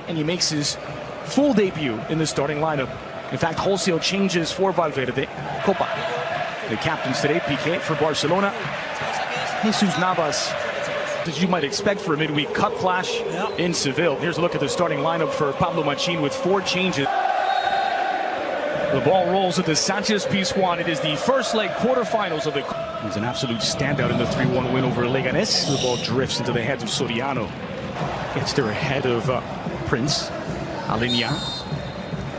And he makes his full debut in the starting lineup. In fact, wholesale changes for Valverde. Copa. The captains today, Piqué for Barcelona. Jesus Navas, as you might expect for a midweek cup clash in Seville. Here's a look at the starting lineup for Pablo Machin with 4 changes. The ball rolls at the Sanchez Pizjuan. It is the first leg quarterfinals of the. He's an absolute standout in the 3-1 win over Leganés. The ball drifts into the hands of Soriano. Gets there ahead of Prince. Aleñá.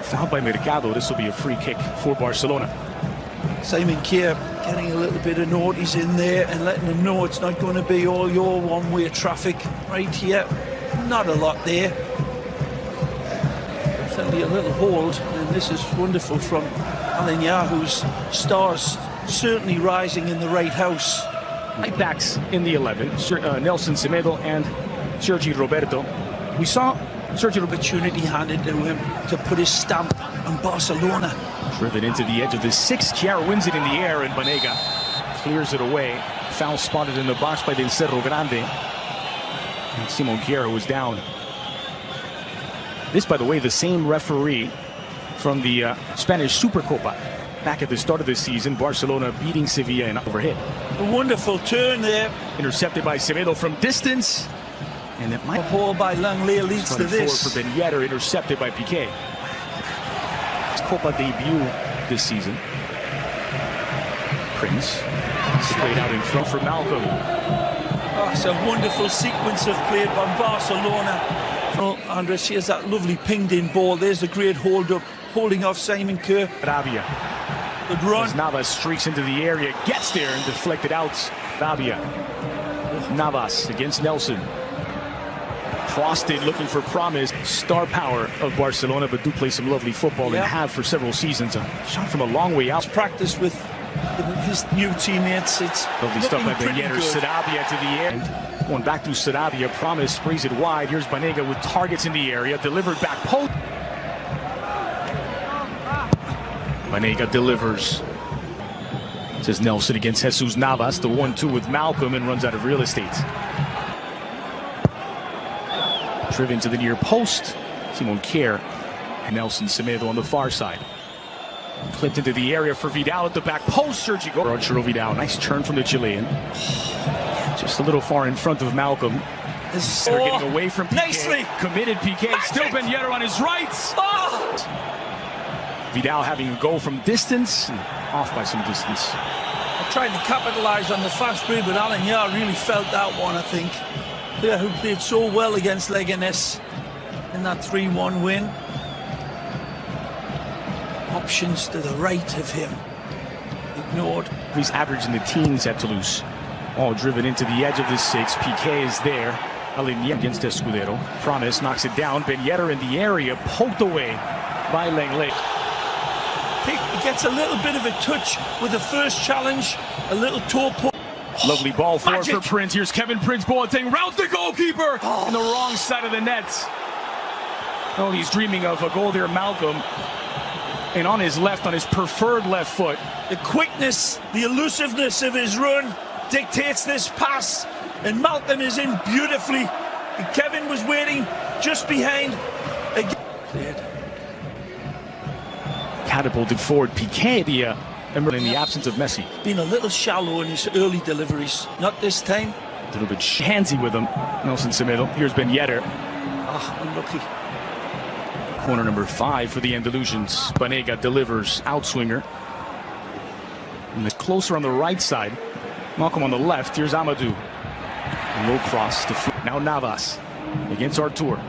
Fouled by Mercado. This will be a free kick for Barcelona. Simon Kjær getting a little bit of notice in there and letting them know it's not going to be all your one-way traffic right here. Not a lot there. Definitely a little hold, and this is wonderful from Aleñá, whose stars certainly rising in the right house. Right backs in the 11, Nelson Semedo and Sergi Roberto. We saw Sergi opportunity handed to him to put his stamp on Barcelona. Driven into the edge of the 6, Kjær wins it in the air, and Banega clears it away. Foul spotted in the box by Del Cerro Grande. And Simon Kjær was down. This, by the way, the same referee from the Spanish Supercopa. Back at the start of the season, Barcelona beating Sevilla in overhit. A wonderful turn there. Intercepted by Semedo from distance. And it might. A ball by Langley leads to this. For Ben Yedder, intercepted by Piqué. His Copa debut this season. Prince straight out in front for Malcolm. Oh, it's a wonderful sequence of play by Barcelona. Oh, Andres, here's that lovely pinged-in ball. There's the great hold-up, holding off Simon Kjær. Rabia. Good run. As Navas streaks into the area, gets there and deflected out. Rabia. Navas against Nelson. Crossed it, looking for promise. Star power of Barcelona, but do play some lovely football and have for several seasons. A shot from a long way out. Practice with his new teammates. It's lovely stuff by Ben Yedder. Sarabia to the end. Going back to Sarabia. Promise sprays it wide. Here's Banega with targets in the area. Delivered back post. Banega delivers. Says Nelson against Jesus Navas. The 1-2 with Malcolm and runs out of real estate. Driven to the near post. Simon Kjær and Nelson Semedo on the far side. Clipped into the area for Vidal at the back post. Sergio Arturo Vidal. Nice turn from the Chilean. Just a little far in front of Malcolm. They're getting away from Piqué. Nicely Committed Piqué. Still Ben Yedder on his right. Vidal having a goal from distance. And off by some distance. Trying to capitalize on the fast break, but Aleñá really felt that one, I think. Player who played so well against Leganés in that 3-1 win. Options to the right of him. Ignored. He's average in the teens at Toulouse. All driven into the edge of the 6. Piqué is there. Aleñá against Escudero. Promise knocks it down. Ben Yedder in the area. Poked away by Langley. He gets a little bit of a touch with the first challenge. A little toe pull. Lovely ball forward for Prince. Here's Kevin Prince Boateng. Rounds the goalkeeper on the wrong side of the net. Oh, he's dreaming of a goal there, Malcolm. And on his left, on his preferred left foot. The quickness, the elusiveness of his run dictates this pass. And Malcolm is in beautifully. And Kevin was waiting just behind. Catapulted forward. Piqué, in the absence of Messi. Been a little shallow in his early deliveries. Not this time. A little bit handsy with him. Nelson Semedo. Here's Ben Yedder. Unlucky. Corner number 5 for the Andalusians. Banega delivers. Outswinger. And the closer on the right side. Malcolm on the left. Here's Amadou. Low cross. Now Navas against Artur.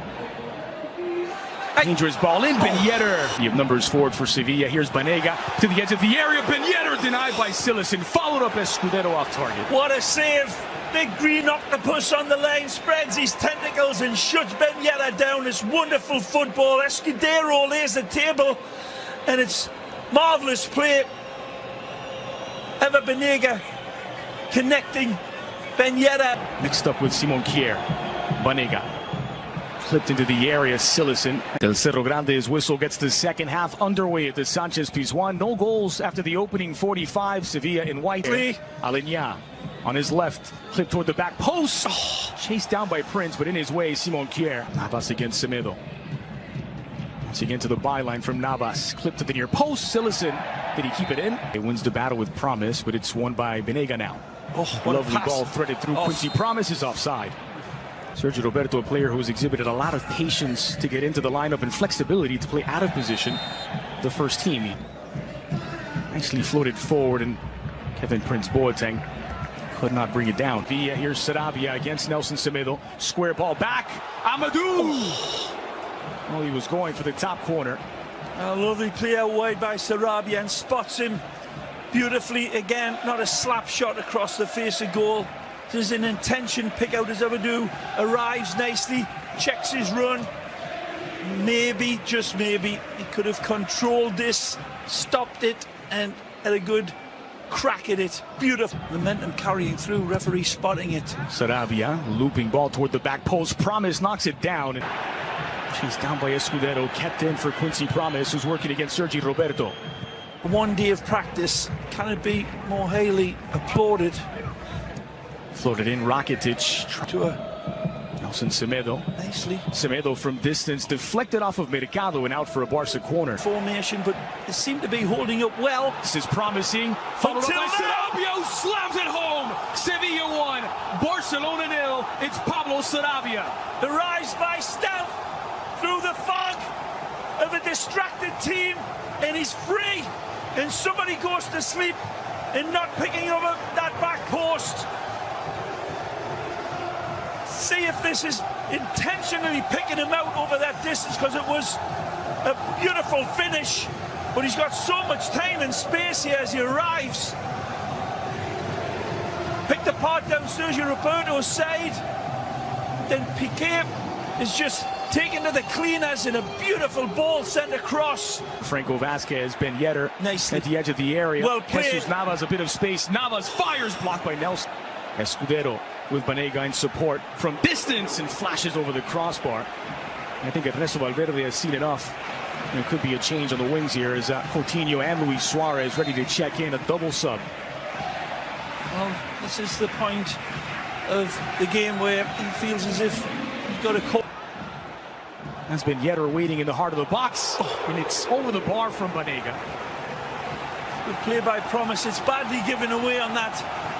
Dangerous ball in. Ben Yedder. You have numbers forward for Sevilla. Here's Banega to the edge of the area. Ben Yedder denied by Silicen. Followed up Escudero off target. What a save. Big green octopus on the line. Spreads his tentacles and shuts Ben Yedder down. It's wonderful football. Escudero lays the table. And it's marvellous play. Eva Banega connecting Ben Yedder. Mixed up with Simon Kjær. Banega. Clipped into the area, Silicen. Del Cerro Grande's whistle gets the second half underway at the Sanchez Pizjuan. No goals after the opening 45. Sevilla in white. Aleñá on his left, clipped toward the back post. Chased down by Prince, but in his way, Simon Kier. Navas against Semedo. Once again to the byline from Navas. Clipped to the near post. Sillison, did he keep it in? He wins the battle with Promise, but it's won by Banega now. Oh, what lovely ball threaded through. Quincy Promise is offside. Sergio Roberto, a player who has exhibited a lot of patience to get into the lineup and flexibility to play out of position. The first team. He nicely floated forward, and Kevin Prince Boateng could not bring it down. Villa, here's Sarabia against Nelson Semedo. Square ball back. Amadou! Well, he was going for the top corner. A lovely play out wide by Sarabia, and spots him beautifully again. Not a slap shot across the face of goal. There's an intention pick out as Amadou. Arrives nicely, checks his run. Maybe, just maybe, he could have controlled this, stopped it, and had a good crack at it. Beautiful momentum carrying through, referee spotting it. Sarabia, looping ball toward the back post. Promise knocks it down. She's down by Escudero, kept in for Quincy Promise, who's working against Sergio Roberto. 1 day of practice, can it be more highly applauded? Floated in, Rakitic To a Nelson Semedo. nicely. Semedo from distance, deflected off of Mercado and out for a Barca corner. Formation, but it seemed to be holding up well. This is promising. Followed up by Sarabia, slams it home. Sevilla 1, Barcelona 0. It's Pablo Sarabia. Arrives by stealth through the fog of a distracted team, and he's free. And somebody goes to sleep and not picking up that back post. See if this is intentionally picking him out over that distance, because it was a beautiful finish. But he's got so much time and space here as he arrives. Picked apart down Sergio Roberto's side. Then Piqué is just taken to the cleaners, in a beautiful ball sent across. Franco Vasquez, Ben Yedder nicely at the edge of the area. Well played. Jesus Navas, a bit of space. Navas fires, blocked by Nelson. Escudero with Banega in support from distance and flashes over the crossbar. I think Ernesto Valverde has seen enough. There could be a change on the wings here as Coutinho and Luis Suarez ready to check in, a double sub. Well, this is the point of the game where he feels as if he's got a call. Has been Yedder waiting in the heart of the box, and it's over the bar from Banega. Good play by Promise. It's badly given away on that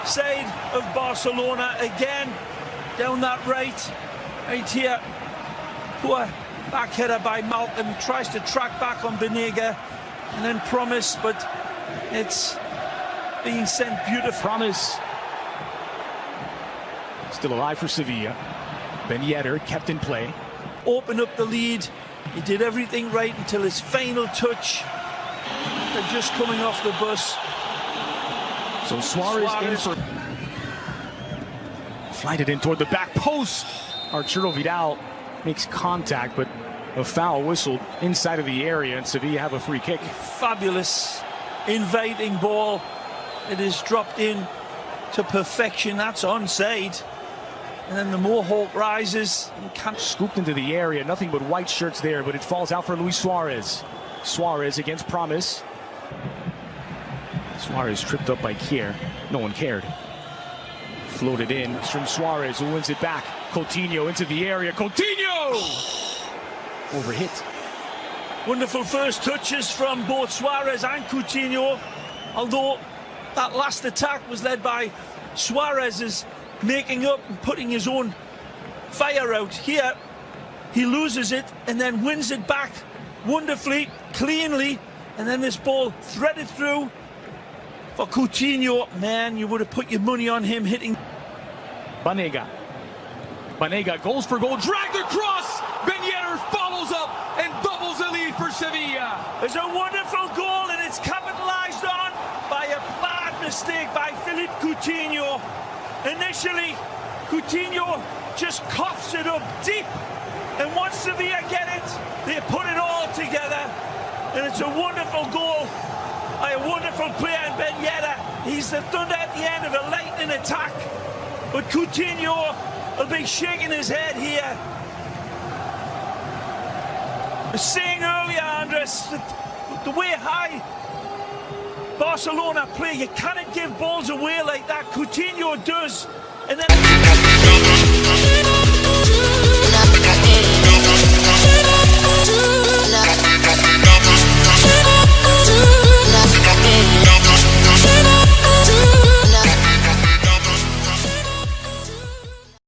side of Barcelona again. Down that right here. Poor back header by Malcolm. Tries to track back on Banega, and then Promise, but it's being sent beautifully. Promise still alive for Sevilla. Ben Yedder kept in play. Opened up the lead. He did everything right until his final touch. They're just coming off the bus. So Suarez in for... Flighted in toward the back post. Arturo Vidal makes contact, but a foul whistled inside of the area, and Sevilla have a free kick. Fabulous, inviting ball. It is dropped in to perfection. That's onside. And then the Mohawk rises and can't. Scooped into the area, nothing but white shirts there, but it falls out for Luis Suarez. Suarez against Promise. Suarez tripped up by Kier. No one cared. Floated in. It's from Suarez, who wins it back. Coutinho into the area. Coutinho! Overhit. Wonderful first touches from both Suarez and Coutinho. Although that last attack was led by Suarez's making up and putting his own fire out. Here he loses it and then wins it back wonderfully, cleanly, and then this ball threaded through for Coutinho. Man, you would have put your money on him hitting. Banega goes for goal, dragged across. Ben Yedder follows up and doubles the lead for Sevilla. It's a wonderful goal, and it's capitalized on by a bad mistake by Philippe Coutinho. Initially, Coutinho just coughs it up deep, and once Sevilla get it, they put it all together, and it's a wonderful goal by a wonderful player in Ben Yedder. He's the thunder at the end of a lightning attack, but Coutinho will be shaking his head here. I was saying earlier, Andres, the way high Barcelona play, you cannot give balls away like that. Coutinho does, and then